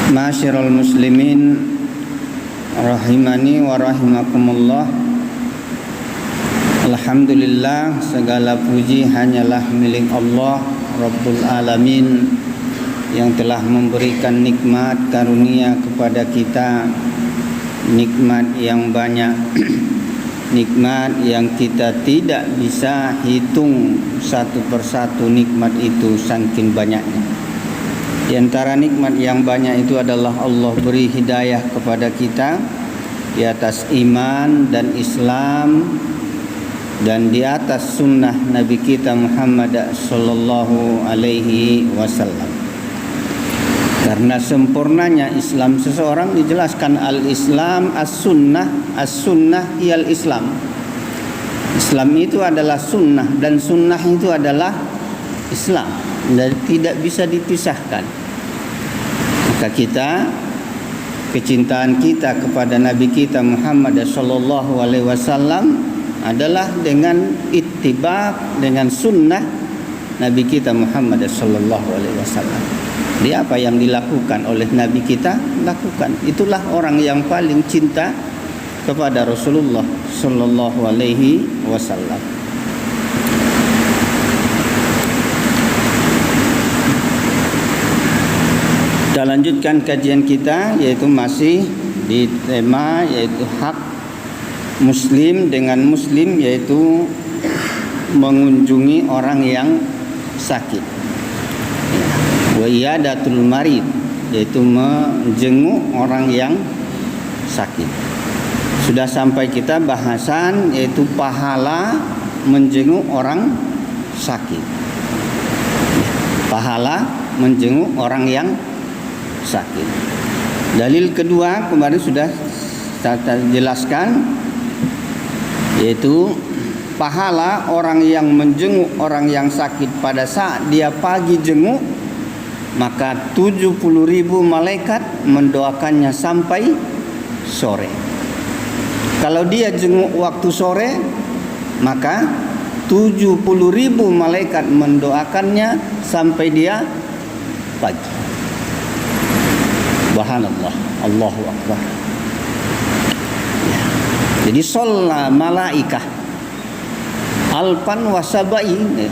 Ma'asyiral muslimin rahimani wa rahimakumullah. Alhamdulillah, segala puji hanyalah milik Allah Rabbul Alamin yang telah memberikan nikmat karunia kepada kita, nikmat yang banyak, nikmat yang kita tidak bisa hitung satu persatu nikmat itu saking banyaknya. Di antara nikmat yang banyak itu adalah Allah beri hidayah kepada kita di atas iman dan Islam dan di atas sunnah Nabi kita Muhammad sallallahu alaihi wasallam. Karena sempurnanya Islam seseorang dijelaskan al-Islam as-sunnah iyal Islam. Islam itu adalah sunnah dan sunnah itu adalah Islam dan tidak bisa dipisahkan. Maka kita, kecintaan kita kepada Nabi kita Muhammad sallallahu alaihi wasallam adalah dengan ittiba, dengan sunnah Nabi kita Muhammad sallallahu alaihi wasallam. Jadi apa yang dilakukan oleh Nabi kita, lakukan. Itulah orang yang paling cinta kepada Rasulullah sallallahu alaihi wasallam. Kita lanjutkan kajian kita, yaitu masih di tema yaitu hak muslim dengan muslim, yaitu mengunjungi orang yang sakit. Wa iyadatul marid, yaitu menjenguk orang yang sakit. Sudah sampai kita bahasan yaitu pahala menjenguk orang sakit. Pahala menjenguk orang yang sakit. Dalil kedua kemarin sudah saya jelaskan, yaitu pahala orang yang menjenguk orang yang sakit pada saat dia pagi jenguk, maka 70.000 malaikat mendoakannya sampai sore. Kalau dia jenguk waktu sore, maka 70.000 malaikat mendoakannya sampai dia pagi. Subhanallah, Allahu Akbar. Ya. Jadi sholla malaikah alfan wasabain, ya.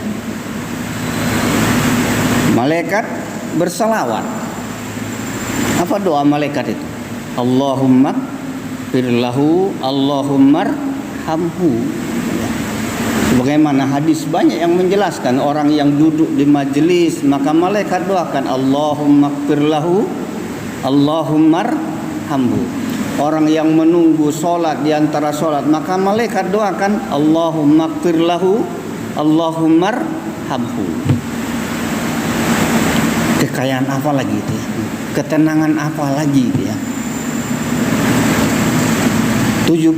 Malaikat bersalawat. Apa doa malaikat itu? Allahumma firlahu, Allahumma hamhu. Ya. Sebagaimana hadis banyak yang menjelaskan, orang yang duduk di majelis maka malaikat doakan Allahumma firlahu, Allahumma hamhu. Orang yang menunggu solat di antara solat maka malaikat doakan Allahumma firlahu, Allahumma hamhu. Kekayaan apa lagi itu ya? Ketenangan apa lagi itu ya? 70.000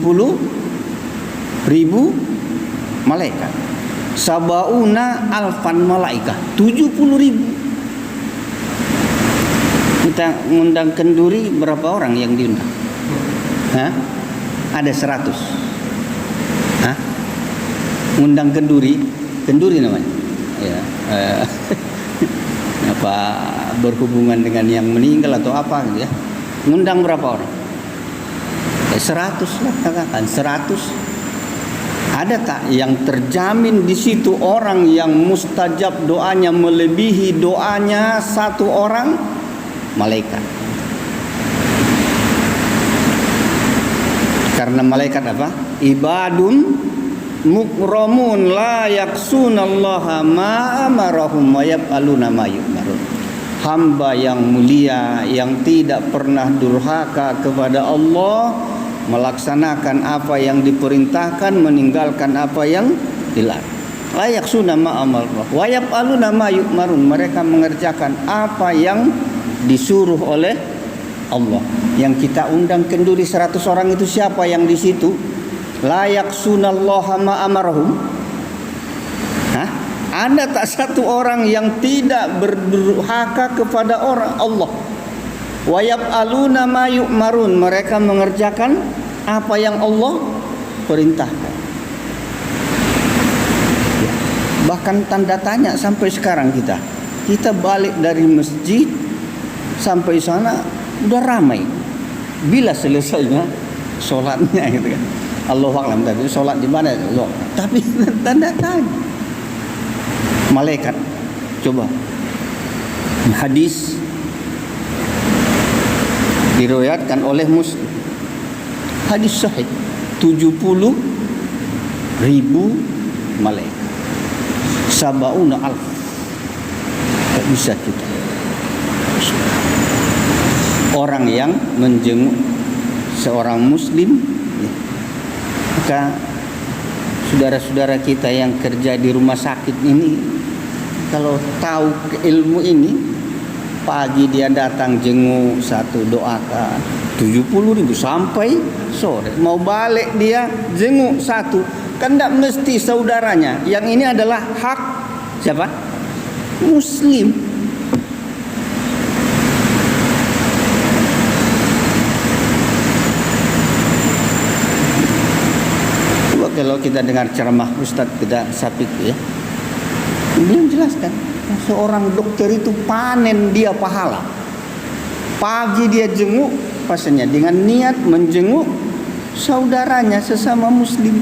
malaikat. Sabauna alfan malaikah, 70.000. Kita ngundang kenduri, berapa orang yang diundang? Hah? Ada 100. Hah? Ngundang kenduri namanya. Ya. Apa berhubungan dengan yang meninggal atau apa gitu ya? Ngundang berapa orang? 100 lah, katakan 100. Ada tak yang terjamin di situ orang yang mustajab doanya melebihi doanya satu orang? Malaikat. Karena malaikat apa? Ibadun mukramun la yaksunallaha ma amarahum wa yaf'aluna ma yu'marun. Hamba yang mulia yang tidak pernah durhaka kepada Allah, melaksanakan apa yang diperintahkan, meninggalkan apa yang dilarang. La yaksuna ma amarahum wa yaf'aluna ma yu'marun. Mereka mengerjakan apa yang disuruh oleh Allah. Yang kita undang kenduri 100 orang itu siapa yang di situ? La yaksunallaha ma amarahum. Hah? Ada tak satu orang yang tidak berdurhaka kepada orang Allah? Wa yaf'aluna ma yu'marun. Mereka mengerjakan apa yang Allah perintahkan. Bahkan tanda tanya sampai sekarang kita balik dari masjid sampai sana udah ramai. Bila selesainya sholatnya gitu kan. Allahu a'lam, tapi sholat di mana? Allah. Tapi tanda tanya. Malaikat, coba. Hadis diriwayatkan oleh Muslim. Hadis sahih, 70.000 malaikat. Sabauna alf. Tak bisa kita. Orang yang menjenguk seorang muslim, maka saudara-saudara kita yang kerja di rumah sakit ini, kalau tahu ilmu ini, pagi dia datang jenguk satu, doakan 70.000 sampai sore. Mau balik dia jenguk satu, kan tidak mesti saudaranya. Yang ini adalah hak siapa? Muslim. Coba kalau kita dengar ceramah Ustadz kita Sapik ya, beliau jelaskan seorang dokter itu panen dia pahala. Pagi dia jenguk pasiennya dengan niat menjenguk saudaranya sesama muslim.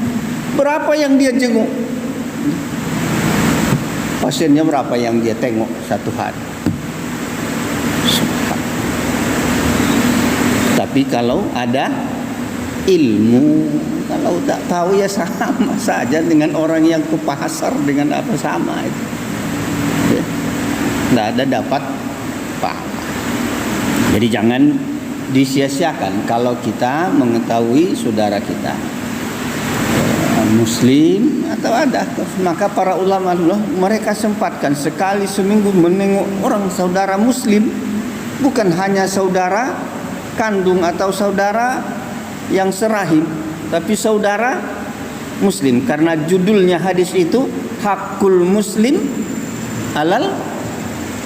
Berapa yang dia jenguk? Pasiennya berapa yang dia tengok satu hari? Tapi kalau ada ilmu, kalau tak tahu ya sama saja dengan orang yang ke pasar dengan apa sama itu. Tidak ada dapat pahala. Jadi jangan disia-siakan kalau kita mengetahui saudara kita muslim atau ada, maka para ulama mereka sempatkan sekali seminggu menengok orang saudara muslim, bukan hanya saudara kandung atau saudara yang serahim, tapi saudara muslim, karena judulnya hadis itu hakul muslim alal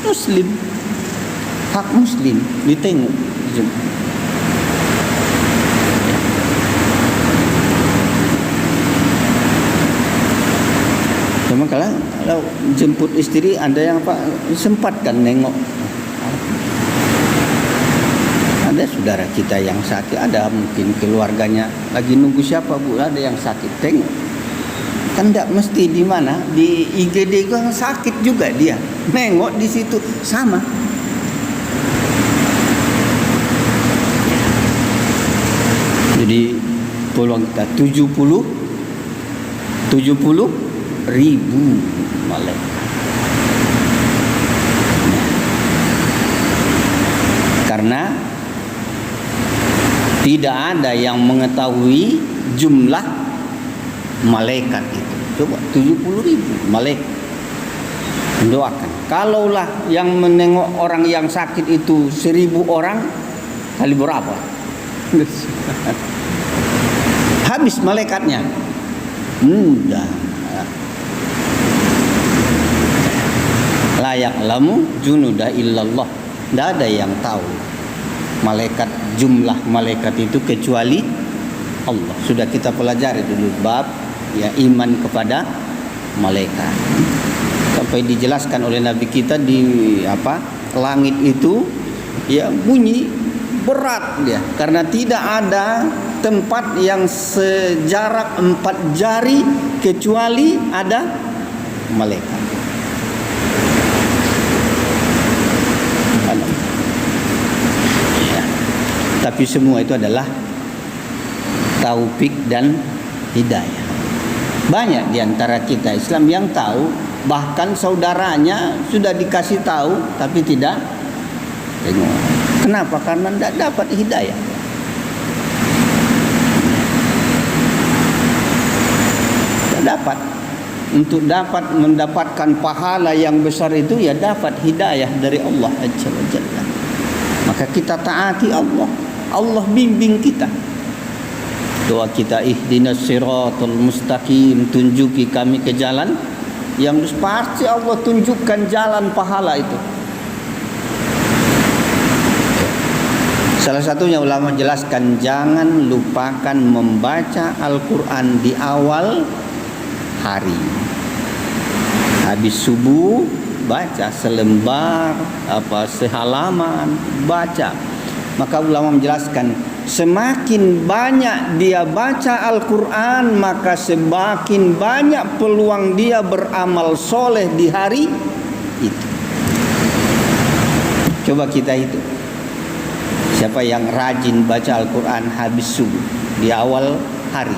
muslim, hak muslim ditengok. Cuma kalau jemput istri, ada yang apa sempatkan nengok. Ada saudara kita yang sakit, ada mungkin keluarganya lagi nunggu siapa bu, ada yang sakit, tengok. Kan tidak mesti di mana, di IGD kan sakit juga dia, nengok di situ sama. Jadi peluang kita 70.000 malaikat. Karena tidak ada yang mengetahui jumlah malaikat itu. Coba 70.000 malaikat mendoakan. Kalaulah yang menengok orang yang sakit itu 1.000 orang, kali berapa? Habis malaikatnya. Mudah. Layak lamu junuda illallah. Tidak ada yang tahu malaikat, jumlah malaikat itu kecuali Allah. Sudah kita pelajari dulu bab ya iman kepada malaikat. Sampai dijelaskan oleh Nabi kita di langit itu ya bunyi berat dia, karena tidak ada tempat yang sejarak 4 jari kecuali ada malaikat. Ya. Tapi semua itu adalah taufik dan hidayah. Banyak di antara kita Islam yang tahu, bahkan saudaranya sudah dikasih tahu tapi tidak tengok. Kenapa? Karena tidak dapat hidayah. Tidak dapat. Untuk dapat mendapatkan pahala yang besar itu ya dapat hidayah dari Allah Azza wa Jalla. Maka kita taati Allah. Allah bimbing kita. Doa kita, ihdinas siratal mustaqim, tunjuki kami ke jalan yang pasti Allah tunjukkan jalan pahala itu. Salah satunya ulama jelaskan, jangan lupakan membaca Al-Quran di awal hari. Habis subuh baca selembar, sehalaman baca. Maka ulama menjelaskan, semakin banyak dia baca Al-Quran, maka semakin banyak peluang dia beramal soleh di hari itu. Coba kita itu, siapa yang rajin baca Al-Quran habis subuh di awal hari,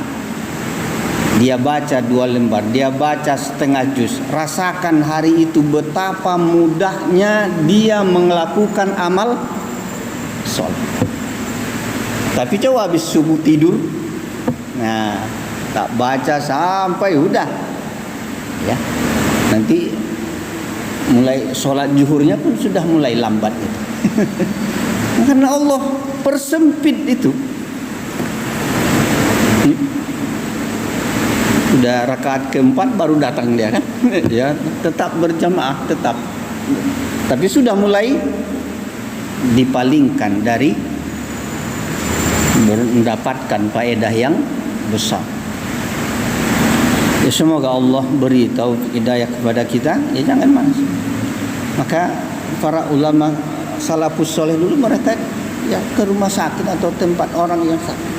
dia baca 2 lembar, dia baca setengah juz, rasakan hari itu betapa mudahnya dia melakukan amal soleh. Tapi coba habis subuh tidur, nah tak baca sampai udah, ya nanti mulai sholat zuhurnya pun sudah mulai lambat itu. Karena Allah persempit itu. Sudah rakaat keempat baru datang dia kan, ya tetap berjamaah tetap, tapi sudah mulai dipalingkan dari mendapatkan faedah yang besar. Ya, semoga Allah beri taufik hidayah kepada kita. Ya jangan malas. Maka para ulama salafus soleh dulu mereka ya ke rumah sakit atau tempat orang yang sakit.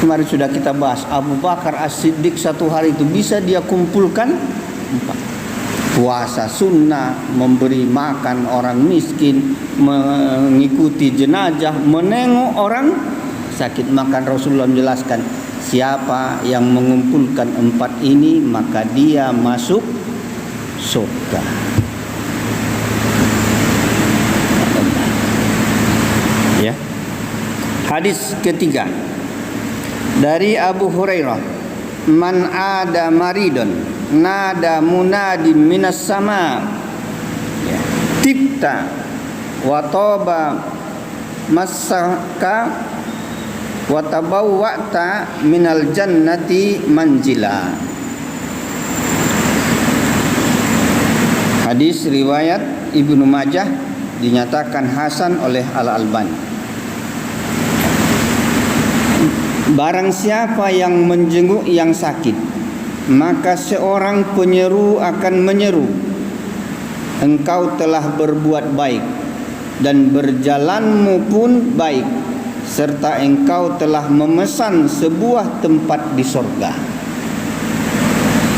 Kemarin sudah kita bahas, Abu Bakar As-Siddiq satu hari itu bisa dia kumpulkan 4. Puasa sunnah, memberi makan orang miskin, mengikuti jenazah, menengok orang sakit. Maka Rasulullah menjelaskan, siapa yang mengumpulkan 4 ini maka dia masuk surga. Ya. Hadis ketiga dari Abu Hurairah, man ada maridon nada munadi minas sama, ya, tibta wa toba masaka wa tabawwa'ta minal jannati manjila. Hadis riwayat Ibnu Majah, dinyatakan hasan oleh Al-Albani. Barang siapa yang menjenguk yang sakit, maka seorang penyeru akan menyeru, engkau telah berbuat baik dan berjalanmu pun baik, serta engkau telah memesan sebuah tempat di surga.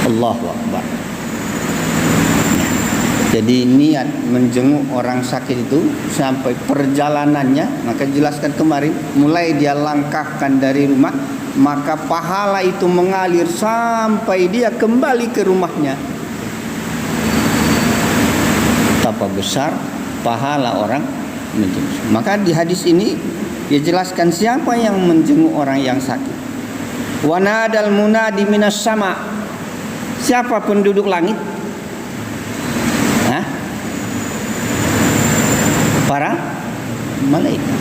Allahu Akbar. Jadi niat menjenguk orang sakit itu sampai perjalanannya, maka jelaskan kemarin, mulai dia langkahkan dari rumah, maka pahala itu mengalir sampai dia kembali ke rumahnya. Betapa besar pahala orang menjenguk. Maka di hadis ini dia jelaskan siapa yang menjenguk orang yang sakit. Wa nadal munadi minas sama. Siapa penduduk langit? Para malaikat.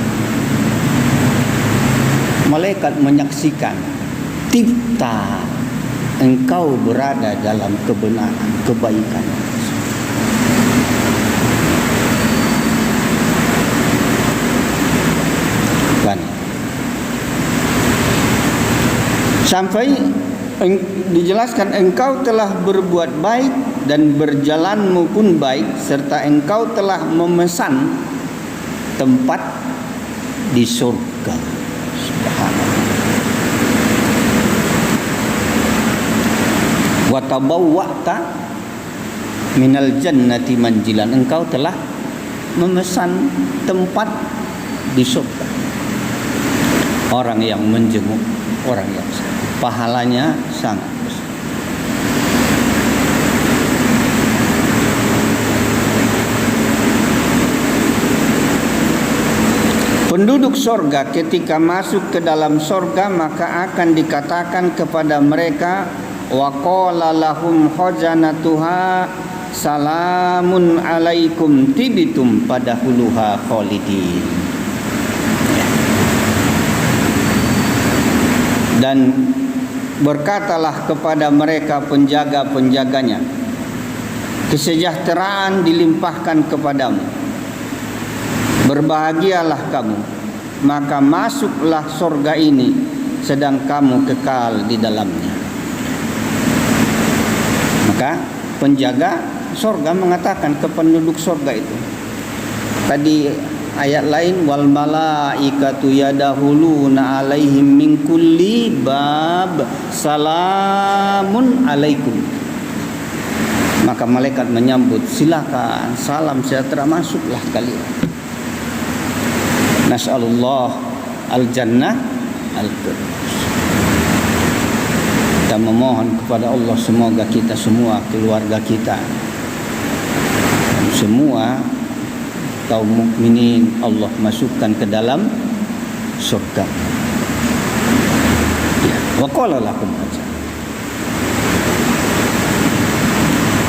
Malaikat menyaksikan, tibta, engkau berada dalam kebenaran, kebaikan. Kan? Sampai dijelaskan engkau telah berbuat baik dan berjalanmu pun baik, serta engkau telah memesan tempat di surga. Subhanallah. Wa tabawwa'ta minal jannati manjilan, engkau telah memesan tempat di surga. Orang yang menjenguk orang yang sakit, pahalanya sangat besar. Penduduk sorga ketika masuk ke dalam sorga, maka akan dikatakan kepada mereka, wa qala lahum khazanatuha salamun alaikum tibitum padahuluha khalidin. Dan berkatalah kepada mereka penjaga-penjaganya, kesejahteraan dilimpahkan kepadamu, berbahagialah kamu, maka masuklah surga ini sedang kamu kekal di dalamnya. Maka penjaga surga mengatakan ke penduduk surga itu, tadi ayat lain wal malaikatu yadahuluna alaihim min kulli bab salamun alaikum. Maka malaikat menyambut, silakan, salam sejahtera, masuklah kalian. Nas'alullah al-jannah al-firdaus. Kita memohon kepada Allah semoga kita semua, keluarga kita, dan semua kaum mukminin Allah masukkan ke dalam surga. Ya, wa qala lakum aja.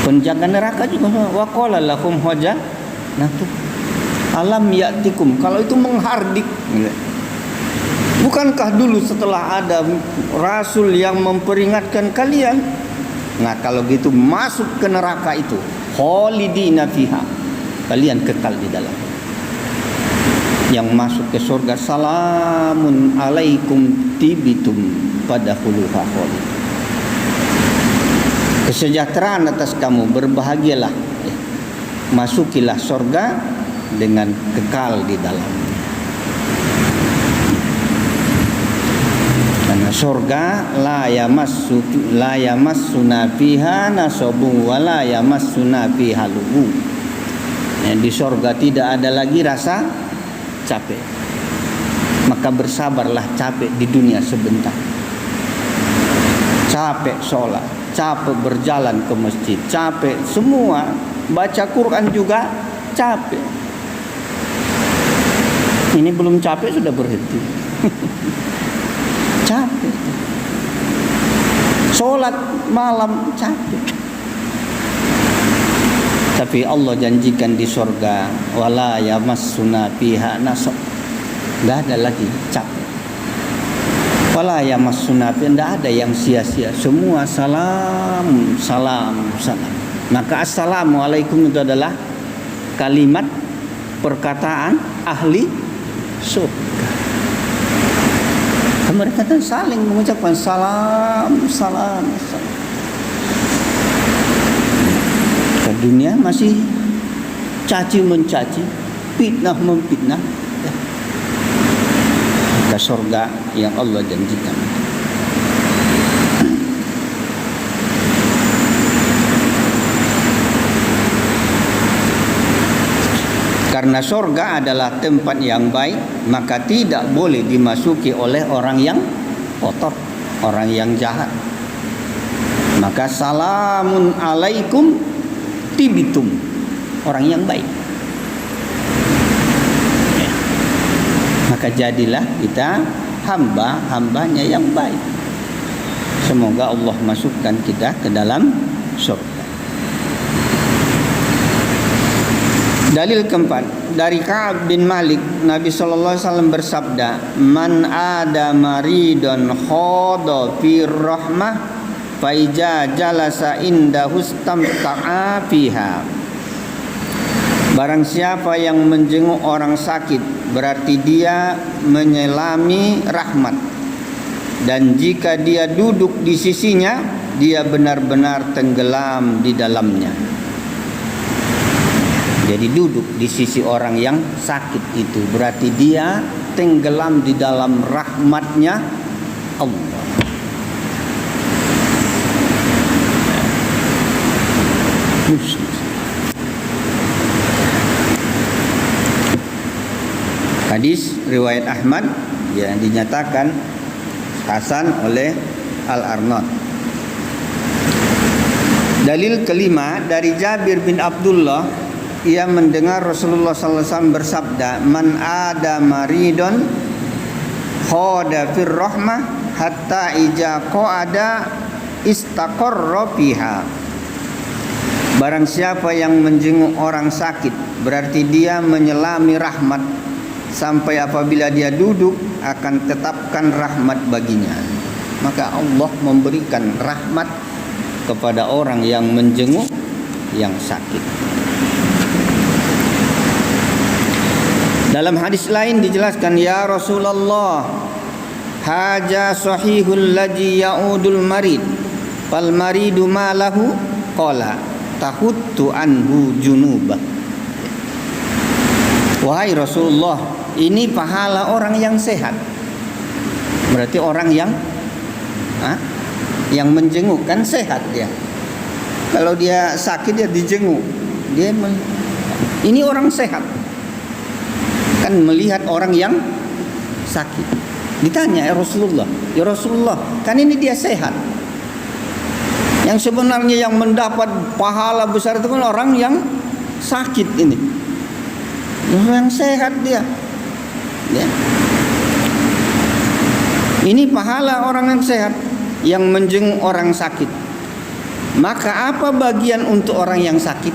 Penjaga neraka juga wa qala lakum haja. Nah tuh alam ya'tikum, kalau itu menghardik. Bukankah dulu setelah ada rasul yang memperingatkan kalian? Nah kalau gitu masuk ke neraka itu, khalidina fiha, kalian kekal di dalam. Yang masuk ke surga, salamun alaikum tibitum fadkhuluha khalid. Kesejahteraan atas kamu, berbahagialah, masukilah surga dengan kekal di dalam. Karena surga la yamassuna fiha nasabun wa la yamassuna fiha lughub. Di surga tidak ada lagi rasa capek. Maka bersabarlah capek di dunia sebentar. Capek sholat, capek berjalan ke masjid, capek semua, baca Quran juga capek. Ini belum capek sudah berhenti. Capek. Sholat malam capek. Tapi Allah janjikan di surga, wala yamassuna fiha nasab. Enggak ada lagi capek. Wala yamassuna fiha, enggak ada yang sia-sia. Semua salam, salam, salam. Maka assalamualaikum itu adalah kalimat perkataan ahli surga. Mereka kan saling mengucapkan salam, salam, salam. Ke dunia masih caci mencaci, fitnah memfitnah. Ke surga yang Allah janjikan. Karena surga adalah tempat yang baik, maka tidak boleh dimasuki oleh orang yang kotor, orang yang jahat. Maka salamun alaikum tibitum, orang yang baik. Ya. Maka jadilah kita hamba-hambanya yang baik. Semoga Allah masukkan kita ke dalam surga. Dalil keempat dari Ka'ab bin Malik, Nabi sallallahu alaihi wasallam bersabda, "Man ada maridun khada fi rahmah fa ija jalasa indahu istamta'a fiha." Barang siapa yang menjenguk orang sakit, berarti dia menyelami rahmat. Dan jika dia duduk di sisinya, dia benar-benar tenggelam di dalamnya. Jadi duduk di sisi orang yang sakit itu berarti dia tenggelam di dalam rahmatnya Allah. Hadis riwayat Ahmad yang dinyatakan hasan oleh Al-Arnaud. Dalil kelima dari Jabir bin Abdullah, ia mendengar Rasulullah sallallahu alaihi wasallam bersabda, "Man ada maridun khada fir rahmah hatta ija qada istaqarra fiha." Barang siapa yang menjenguk orang sakit, berarti dia menyelami rahmat sampai apabila dia duduk akan tetapkan rahmat baginya. Maka Allah memberikan rahmat kepada orang yang menjenguk yang sakit. Dalam hadis lain dijelaskan, ya Rasulullah, haja sahihul ladzi ya'udul marid fal maridu ma lahu qala tahuttu anhu junubah. Wahai Rasulullah, ini pahala orang yang sehat. Berarti orang yang menjenguk kan sehat dia. Kalau dia sakit dia dijenguk. Ini orang sehat. Kan melihat orang yang sakit. Ditanya, ya Rasulullah, kan ini dia sehat. Yang sebenarnya yang mendapat pahala besar itu kan orang yang sakit ini. Yang sehat dia. Ya. Ini pahala orang yang sehat yang menjenguk orang sakit. Maka apa bagian untuk orang yang sakit?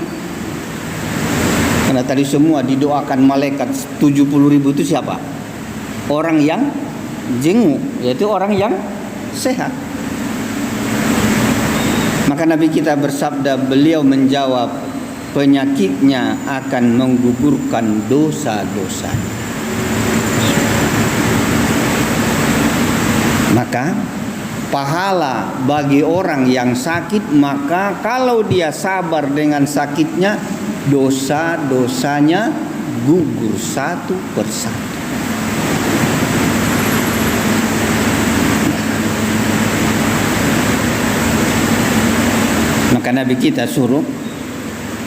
Karena tadi semua didoakan malaikat 70.000 itu siapa? Orang yang jenguk, yaitu orang yang sehat. Maka Nabi kita bersabda, beliau menjawab, penyakitnya akan menggugurkan dosa-dosa. Maka pahala bagi orang yang sakit, maka kalau dia sabar dengan sakitnya, dosa-dosanya gugur satu persatu. Maka Nabi kita suruh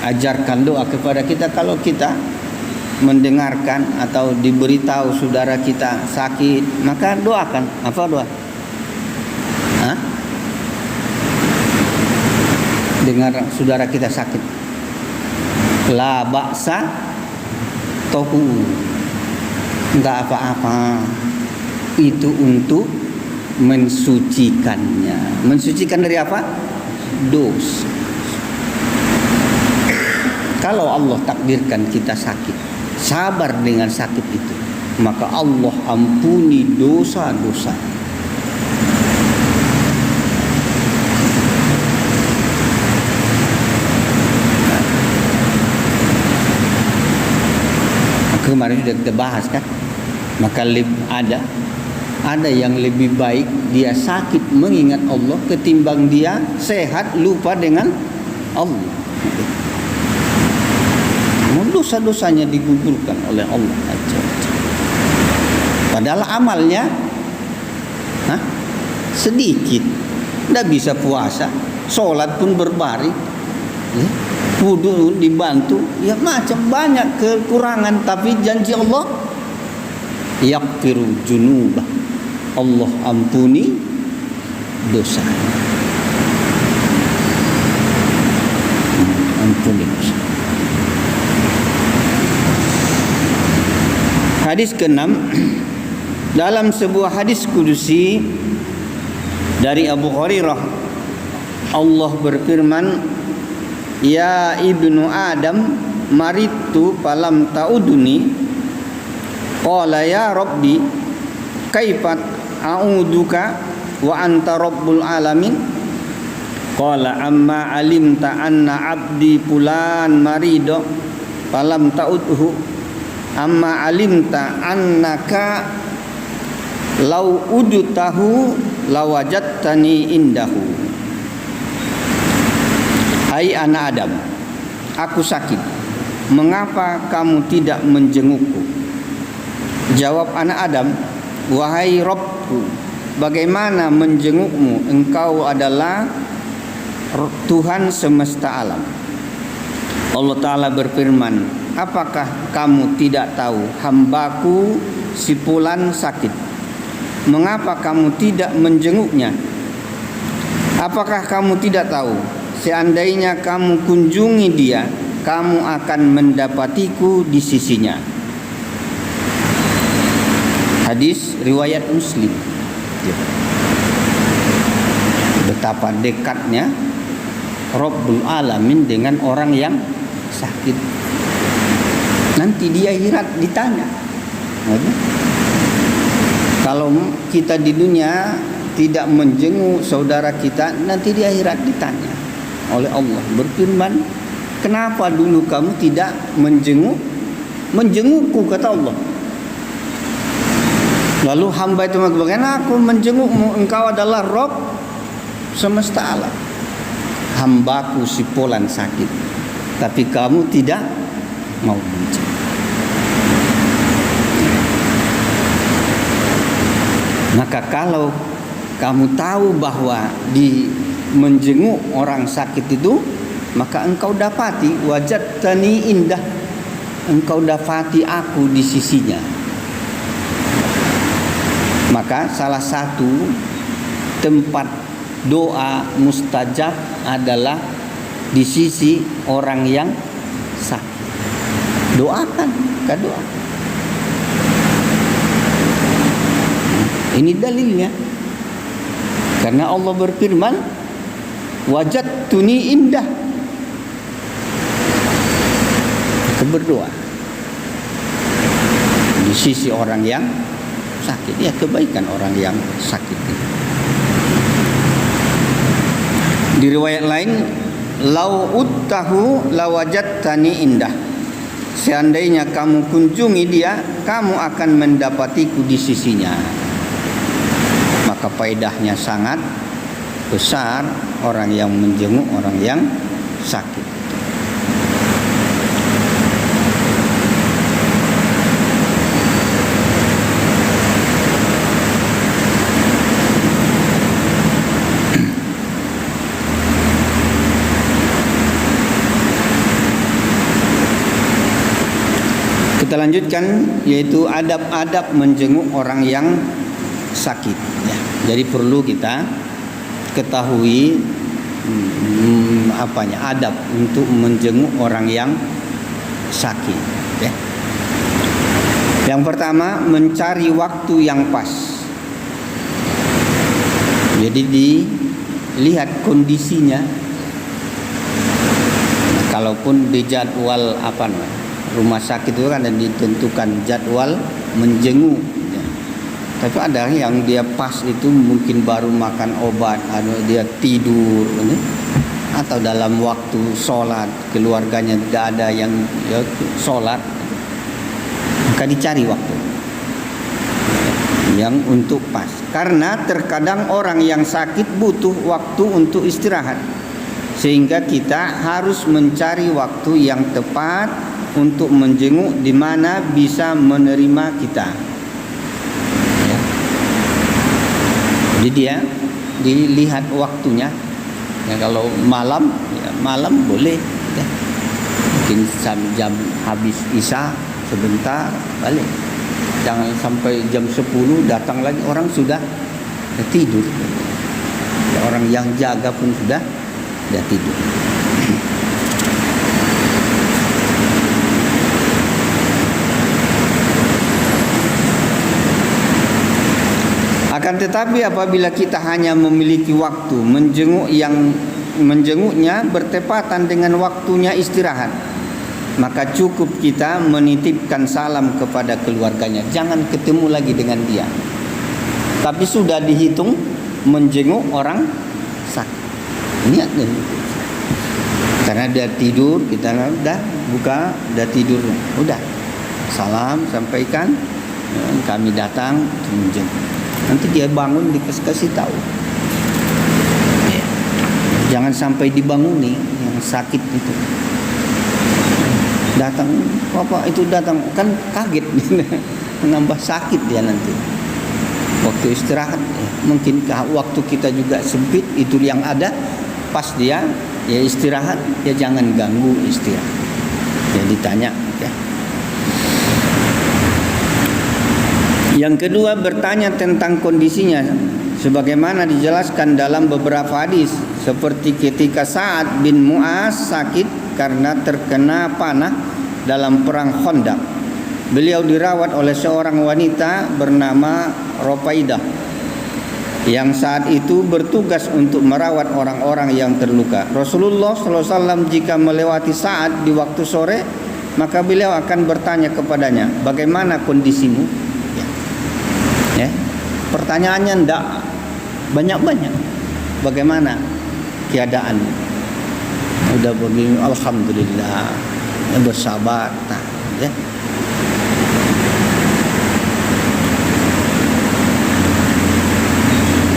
ajarkan doa kepada kita kalau kita mendengarkan atau diberitahu saudara kita sakit, maka doakan. Apa doa? Dengar saudara kita sakit, la ba'sa tohu, enggak apa-apa, itu untuk mensucikannya. Mensucikan dari apa? Dosa. Kalau Allah takdirkan kita sakit, sabar dengan sakit itu, maka Allah ampuni dosa-dosa. Kemarin sudah kita bahas kan, maka ada yang lebih baik dia sakit mengingat Allah ketimbang dia sehat lupa dengan Allah. Dosa-dosanya digugurkan oleh Allah. Padahal amalnya sedikit, tidak bisa puasa, sholat pun berbaring, wudu dibantu, ya macam banyak kekurangan, tapi janji Allah yaghfiru junubah, Allah ampuni dosa. Ampuni dosa. Hadis ke-6, dalam sebuah hadis kudusi dari Abu Hurairah, Allah berfirman, ya ibnu Adam, maritu falam ta'uduni. Qala ya Rabbi, kaifat a'uduka wa anta rabbul alamin. Qala amma alimta anna abdi fulan marido falam ta'udhu. Amma alimta annaka law udutahu lawajadtani indahu. Hai anak Adam, aku sakit, mengapa kamu tidak menjengukku? Jawab anak Adam, wahai Rabbku, bagaimana menjengukmu? Engkau adalah Tuhan semesta alam. Allah Ta'ala berfirman, apakah kamu tidak tahu hambaku si fulan sakit? Mengapa kamu tidak menjenguknya? Apakah kamu tidak tahu seandainya kamu kunjungi dia, kamu akan mendapatiku di sisinya? Hadis riwayat Muslim. Betapa dekatnya Rabbul Alamin dengan orang yang sakit. Nanti di akhirat ditanya. Kalau kita di dunia tidak menjenguk saudara kita, nanti di akhirat ditanya oleh Allah, berfirman, kenapa dulu kamu tidak menjengukku, kata Allah. Lalu hamba itu mengatakan, aku menjengukmu, engkau adalah Rabb semesta alam. Hambaku si fulan sakit, tapi kamu tidak mau menjenguk. Maka kalau kamu tahu bahwa di menjenguk orang sakit itu, maka engkau dapati wajadtani indah, engkau dapati aku di sisinya. Maka salah satu tempat doa mustajab adalah di sisi orang yang sakit. Doakan, doakan. Ini dalilnya. Karena Allah berfirman, wajadtuni indah. Kita berdoa di sisi orang yang sakit. Ya, kebaikan orang yang sakit. Di riwayat lain, lau uttahu lawajadtani indah. Seandainya kamu kunjungi dia, kamu akan mendapatiku di sisinya. Maka faedahnya sangat besar orang yang menjenguk orang yang sakit. Kita lanjutkan, yaitu adab-adab menjenguk orang yang sakit ya. Jadi perlu kita ketahui adab untuk menjenguk orang yang sakit ya. Yang pertama, mencari waktu yang pas. Jadi dilihat kondisinya. Kalaupun di jadwal rumah sakit itu kan ditentukan jadwal menjenguk. Tapi ada yang dia pas itu mungkin baru makan obat, dia tidur, atau dalam waktu sholat keluarganya tidak ada yang sholat, maka dicari waktu yang untuk pas. Karena terkadang orang yang sakit butuh waktu untuk istirahat, sehingga kita harus mencari waktu yang tepat untuk menjenguk di mana bisa menerima kita. Jadi dia dilihat waktunya. Ya, kalau malam, ya malam boleh. Ya. Mungkin jam habis isya sebentar balik. Jangan sampai jam 10 datang lagi, orang sudah tidur. Ya, orang yang jaga pun sudah tidur. Akan tetapi apabila kita hanya memiliki waktu menjenguknya bertepatan dengan waktunya istirahat, maka cukup kita menitipkan salam kepada keluarganya. Jangan ketemu lagi dengan dia. Tapi sudah dihitung menjenguk orang sakit. Niat dan karena dia tidur, kita udah buka, udah tidur, udah salam sampaikan, kami datang menjenguk. Nanti dia bangun dikasih tahu. Ya. Jangan sampai dibanguni yang sakit itu. Datang, apa itu datang kan kaget, menambah sakit dia nanti. Waktu istirahat, ya. Mungkin waktu kita juga sempit, itu yang ada. Pas dia ya istirahat, ya jangan ganggu istirahat. Ya ditanya. Ya. Yang kedua, bertanya tentang kondisinya sebagaimana dijelaskan dalam beberapa hadis, seperti ketika Sa'ad bin Mu'az sakit karena terkena panah dalam perang Khandaq. Beliau dirawat oleh seorang wanita bernama Rufaidah yang saat itu bertugas untuk merawat orang-orang yang terluka. Rasulullah SAW jika melewati Sa'ad di waktu sore, maka beliau akan bertanya kepadanya, bagaimana kondisimu? Ya, pertanyaannya ndak banyak-banyak. Bagaimana keadaannya? Udah begini, alhamdulillah, ya, bersabar, ya.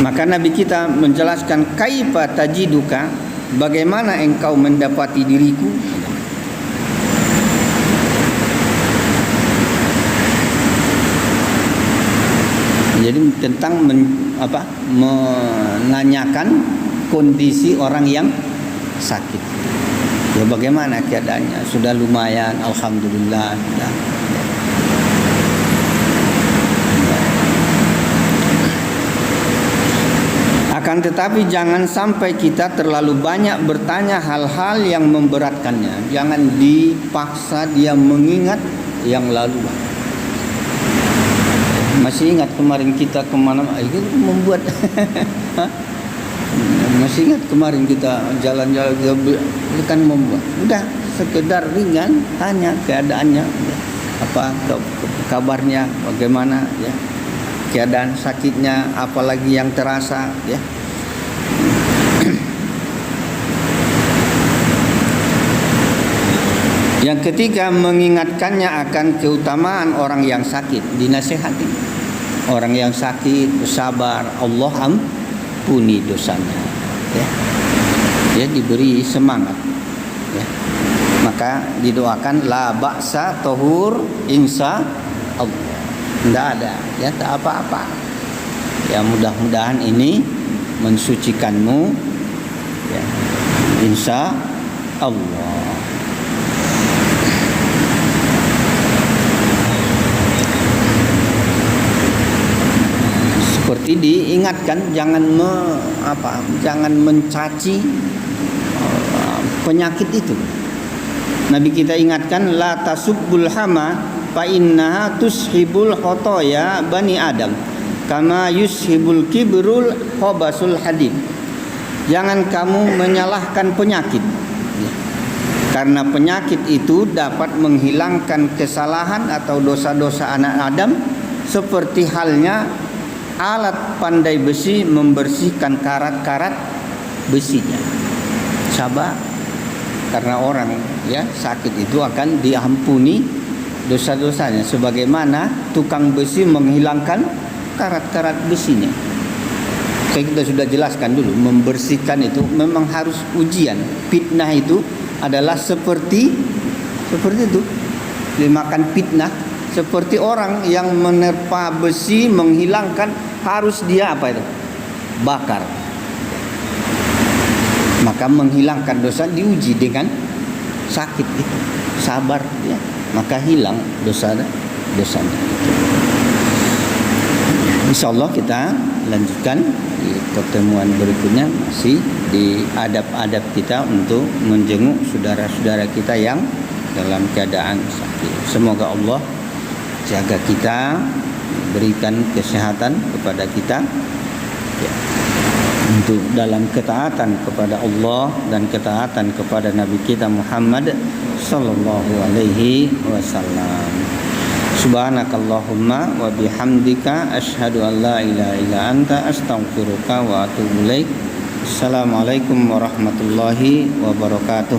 Maka Nabi kita menjelaskan, kaifa tajiduka, bagaimana engkau mendapati diriku? Jadi tentang menanyakan kondisi orang yang sakit. Ya bagaimana keadaannya? Sudah lumayan, alhamdulillah. Akan tetapi jangan sampai kita terlalu banyak bertanya hal-hal yang memberatkannya. Jangan dipaksa dia mengingat yang lalu. Masih ingat kemarin kita kemana? Itu membuat masih ingat kemarin kita jalan-jalan, itu kan membuat. Udah sekedar ringan, tanya keadaannya, apa kabarnya, bagaimana ya, keadaan sakitnya, apalagi yang terasa ya. Yang ketiga, mengingatkannya akan keutamaan orang yang sakit, dinasehati. Orang yang sakit bersabar, Allah ampuni dosanya. Ya. Dia diberi semangat. Ya. Maka didoakan la ba'sa tahur insya Allah. Tidak ada, ya tak apa-apa. Ya mudah-mudahan ini mensucikanmu. Ya. Insya Allah. Seperti diingatkan jangan jangan mencaci penyakit itu. Nabi kita ingatkan la tasubbul hama fa innaha tushibul khotoya bani Adam kama yushibul kibrul khobasul hadid. Jangan kamu menyalahkan penyakit, karena penyakit itu dapat menghilangkan kesalahan atau dosa-dosa anak Adam, seperti halnya alat pandai besi membersihkan karat-karat besinya. Sabar, karena orang ya sakit itu akan diampuni dosa-dosanya, sebagaimana tukang besi menghilangkan karat-karat besinya. Kita sudah jelaskan dulu, membersihkan itu memang harus ujian. Fitnah itu adalah seperti itu. Dimakan fitnah seperti orang yang menerpa besi, menghilangkan, harus dia apa itu? Bakar. Maka menghilangkan dosa diuji dengan sakit itu. Sabar ya, maka hilang dosanya. Insyaallah kita lanjutkan di pertemuan berikutnya, masih di adab-adab kita untuk menjenguk saudara-saudara kita yang dalam keadaan sakit. Semoga Allah jaga kita, berikan kesehatan kepada kita ya, untuk dalam ketaatan kepada Allah dan ketaatan kepada Nabi kita Muhammad sallallahu alaihi wasallam. Subhanakallahumma wa bihamdika asyhadu an la ilaha illa anta astaghfiruka wa atubu ilaik. Assalamualaikum warahmatullahi wabarakatuh.